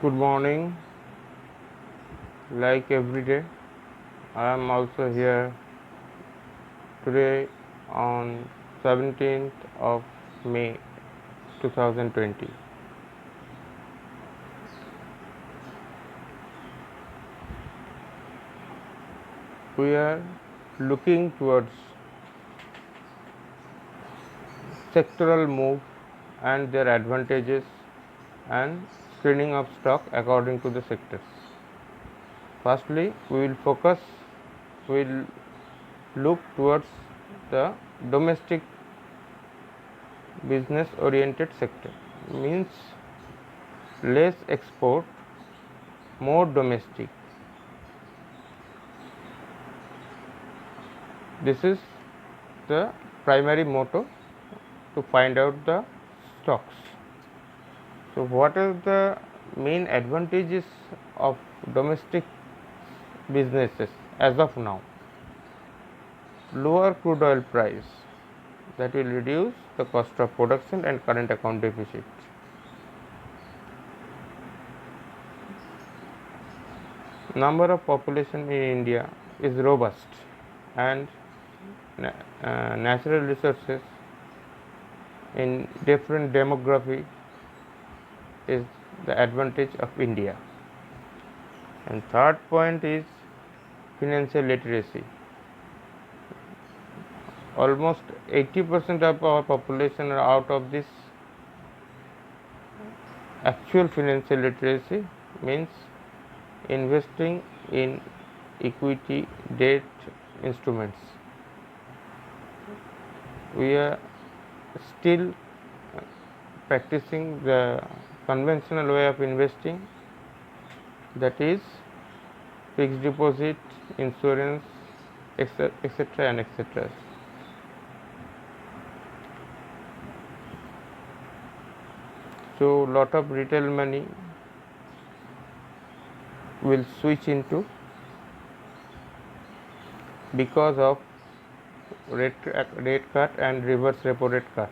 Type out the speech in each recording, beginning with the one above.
Good morning. Like every day, I am also here today on 17th of May 2020. We are looking towards sectoral move and their advantages and screening of stock according to the sectors. Firstly, we will look towards the domestic business oriented sector, means less export, more domestic. This is the primary motto to find out the stocks. So, what are the main advantages of domestic businesses as of now? Lower crude oil price, that will reduce the cost of production and current account deficit. Number of population in India is robust and natural resources in different demography is the advantage of India. And third point is financial literacy. Almost 80% of our population are out of this actual financial literacy, means investing in equity debt instruments. We are still practicing the conventional way of investing, that is fixed deposit, insurance, etc. and etc. So, lot of retail money will switch into because of rate cut and reverse repo rate cut.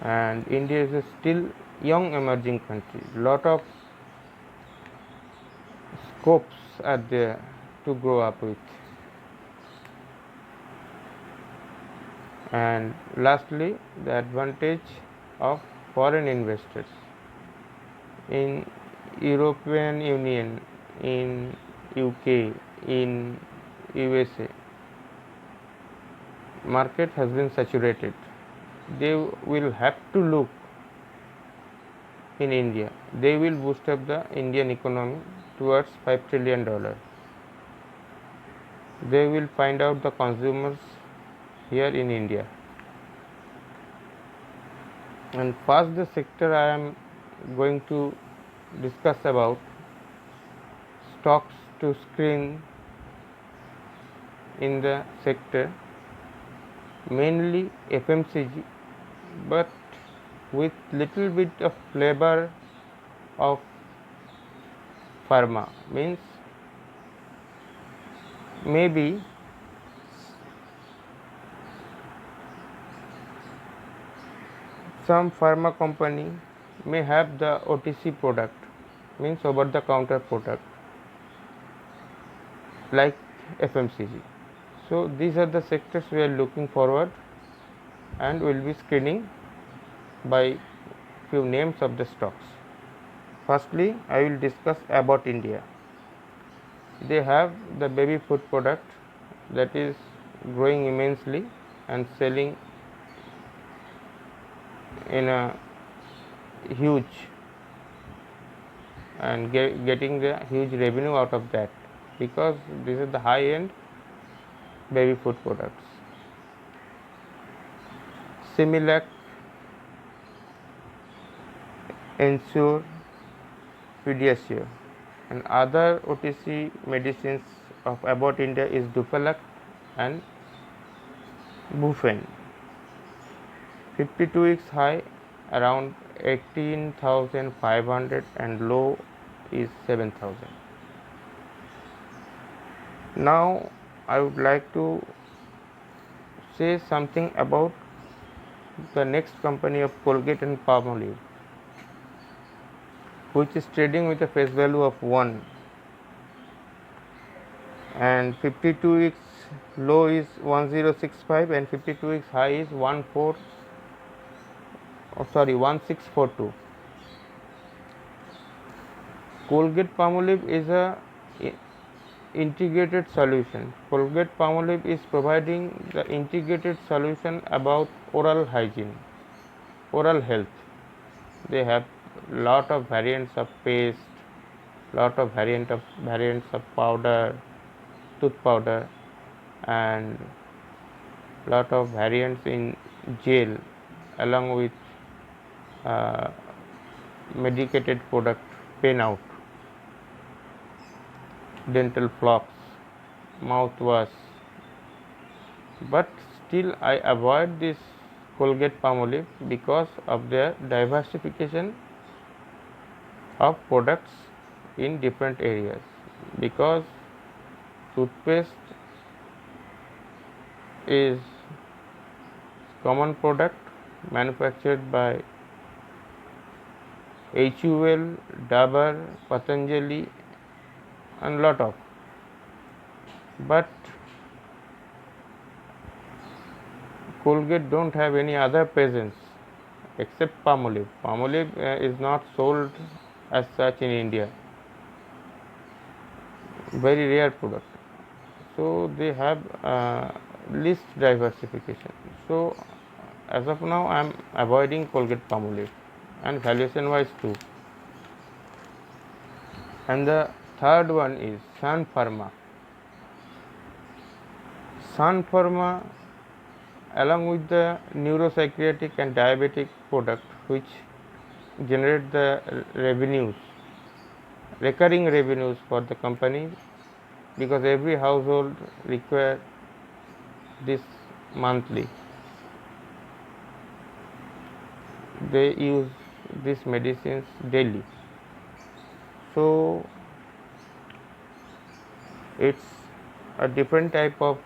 And India is a still young emerging country. Lot of scopes are there to grow up with. And lastly, the advantage of foreign investors in European Union, in UK, in USA. Market has been saturated. They will have to look in India. They will boost up the Indian economy towards $5 trillion. They will find out the consumers here in India. And first, the sector I am going to discuss about stocks to screen in the sector, mainly FMCG, but with little bit of flavor of pharma, means maybe some pharma company may have the OTC product, means over the counter product, like FMCG. So, these are the sectors we are looking forward and will be screening by few names of the stocks. Firstly, I will discuss about India. They have the baby food product that is growing immensely and selling in a huge and getting the huge revenue out of that, because this is the high end baby food products. Similac, Ensure, Pediasure, and other OTC medicines of Abbott India is Dupalac and Bufen. 52 weeks high around 18,500 and low is 7,000. Now I would like to say something about the next company of Colgate and Palmolive, which is trading with a face value of 1, and 52 weeks low is 1065 and 52 weeks high is 1642. Colgate Palmolive is a integrated solution. Colgate Palmolive is providing the integrated solution about oral hygiene, oral health. They have lot of variants of paste, lot of variants of powder, tooth powder, and lot of variants in gel, along with medicated product, pen out, dental floss, mouthwash. But still I avoid this Colgate Palmolive because of their diversification of products in different areas, because toothpaste is common product manufactured by HUL, Dabur, Patanjali and lot of, but Colgate don't have any other presence except Palmolive. Palmolive is not sold as such in India, very rare product. So they have least diversification. So as of now I am avoiding Colgate Palmolive, and valuation wise too. And the third one is Sun Pharma. Sun Pharma, along with the neuropsychiatric and diabetic product, which generate the revenues, recurring revenues for the company, because every household require this monthly. They use these medicines daily. So it's a different type of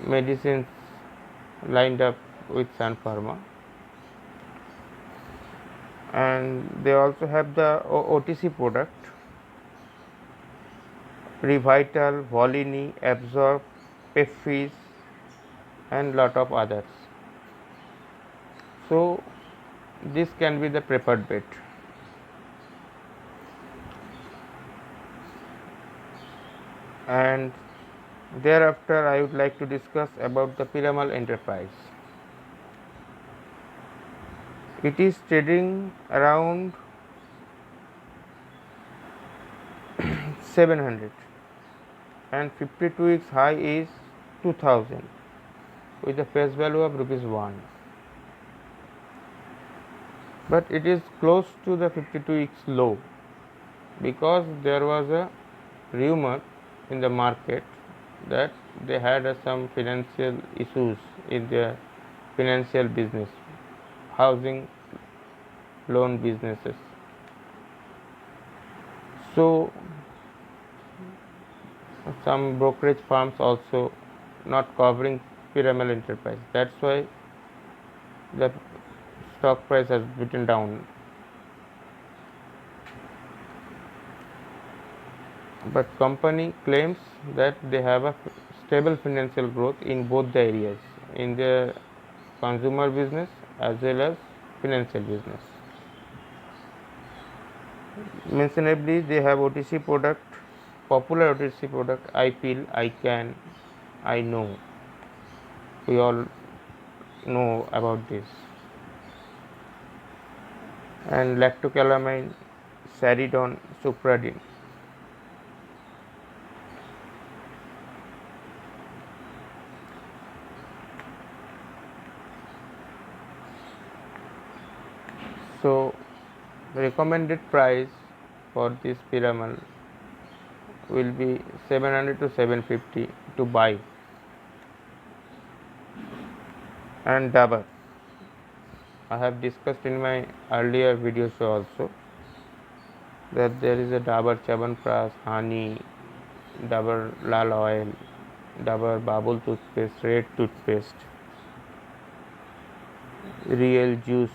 medicines lined up with Sun Pharma, and they also have the OTC product, Revital, Volini, Absorb, Pepfis and lot of others. So this can be the preferred bet. And thereafter I would like to discuss about the Piramal Enterprise. It is trading around 700 and 52 weeks high is 2000 with a face value of ₹1. But it is close to the 52 weeks low, because there was a rumor in the market that they had some financial issues in their financial business, housing loan businesses. So some brokerage firms also not covering Piramal Enterprise. That's why the stock price has beaten down. But company claims that they have a stable financial growth in both the areas, in their consumer business as well as financial business. Mentionably, they have OTC product, popular OTC product, iPill, iCan, I know. We all know about this. And lactocalamine, Saridon, Supradin. So the recommended price for this Piramal will be 700 to 750 to buy. And Dabur, I have discussed in my earlier video show also that there is a Dabur Chyawanprash, honey, Dabur Lal oil, Dabur Babul toothpaste, Red toothpaste, Real juice,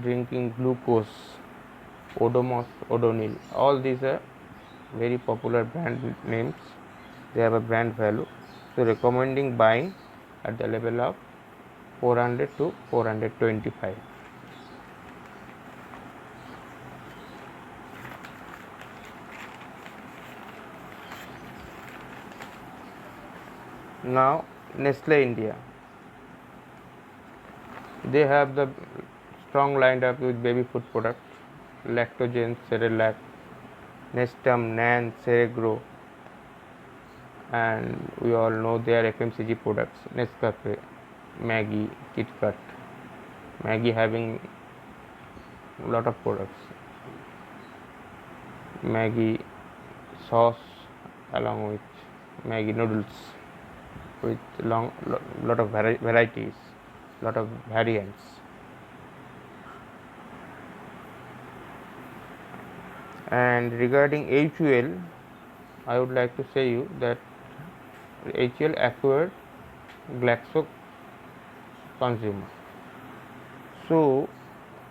drinking glucose, Odomos, Odonil. All these are very popular brand names. They have a brand value. So recommending buying at the level of 400 to 425. Now Nestle India. They have the strong lined up with baby food products, Lactogen, Cerelac, Nestum, Nan, Ceregro, and we all know their FMCG products, Nescafe, Maggi, KitKat. Maggi having a lot of products, Maggi sauce along with Maggi noodles with lot of varieties, lot of variants. And regarding HUL, I would like to say you that HUL acquired Glaxo Consumer. So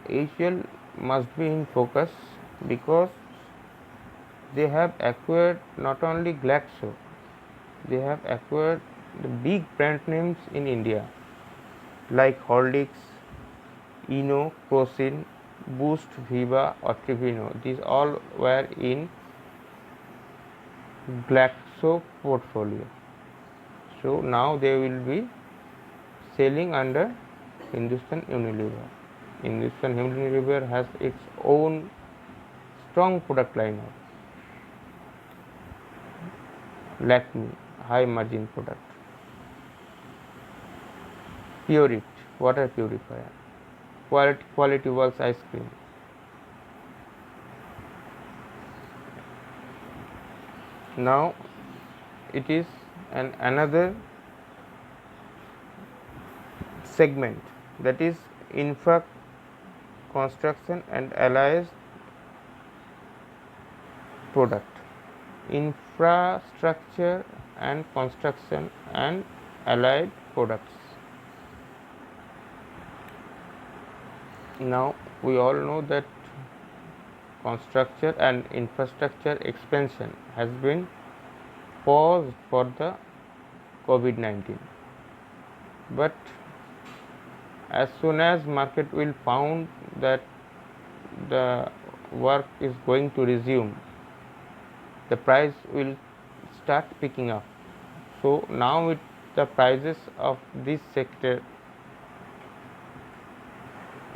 HUL must be in focus because they have acquired not only Glaxo, they have acquired the big brand names in India like Horlicks, Eno, Crocin, Boost, Viva or Trivino. These all were in Glaxo portfolio. So now they will be selling under Hindustan Unilever. Hindustan Unilever has its own strong product lineup. Lakme, high margin product. Purit, water purifier. Quality Works ice cream. Now it is another segment, that is infra construction and allied product. Infrastructure and construction and allied products. Now we all know that construction and infrastructure expansion has been paused for the COVID-19, but as soon as market will found that the work is going to resume, the price will start picking up. So now the prices of this sector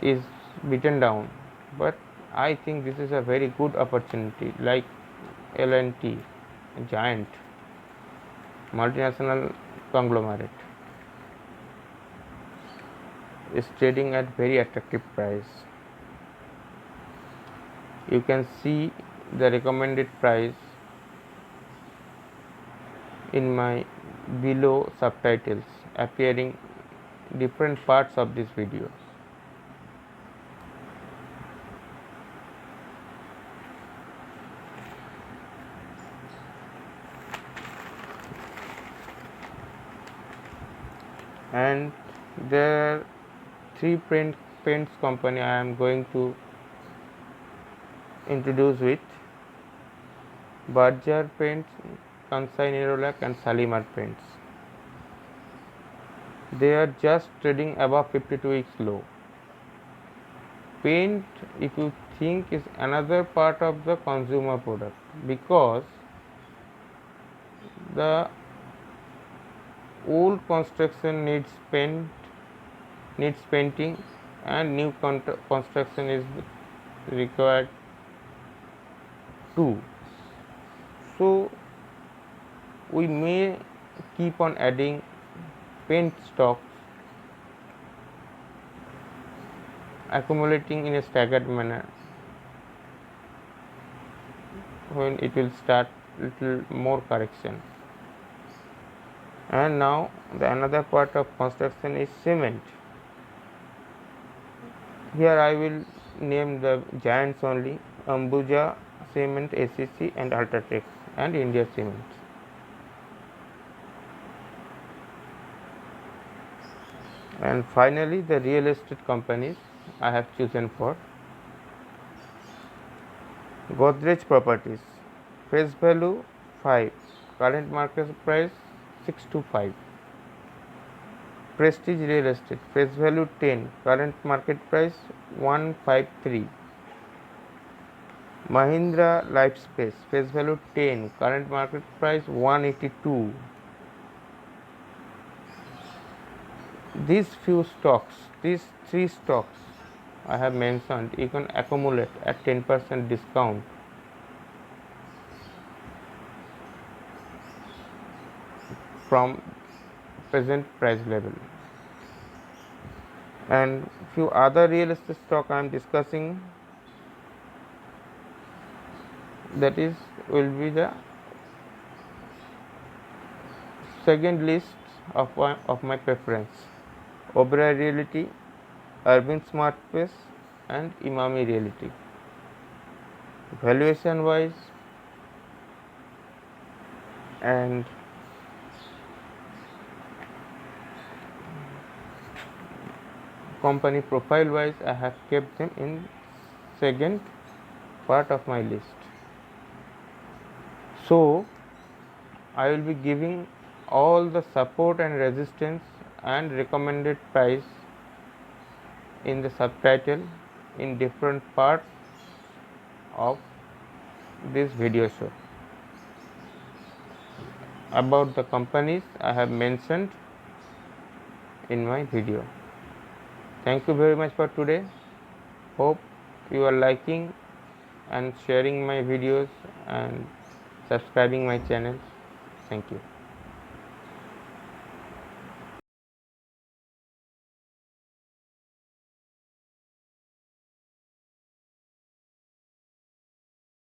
is beaten down, but I think this is a very good opportunity. Like L&T, giant multinational conglomerate, is trading at very attractive price. You can see the recommended price in my below subtitles appearing different parts of this video. And there are three paints company I am going to introduce with: Berger Paints, Kansai Nerolac and Shalimar Paints. They are just trading above 52 weeks low. Paint, if you think, is another part of the consumer product, because the old construction needs painting, and new construction is required too. So we may keep on adding paint stocks, accumulating in a staggered manner, when it will start little more correction. And now the another part of construction is cement. Here I will name the giants only: Ambuja Cement, ACC and Ultratech and India Cement. And finally, the real estate companies I have chosen for Godrej Properties, face value 5, current market price 625. Prestige Real Estate, face value 10, current market price 153. Mahindra Lifespace, face value 10, current market price 182. These few stocks, these 3 stocks I have mentioned, you can accumulate at 10% discount from present price level. And few other real estate stock I am discussing, that is will be the second list of my preference: Oberoi Realty, Urban Smart Space, and Imami Realty. Valuation wise and company profile wise, I have kept them in second part of my list. So I will be giving all the support and resistance and recommended price in the subtitle in different parts of this video show about the companies I have mentioned in my video. Thank you very much for today. Hope you are liking and sharing my videos and subscribing my channel. Thank you.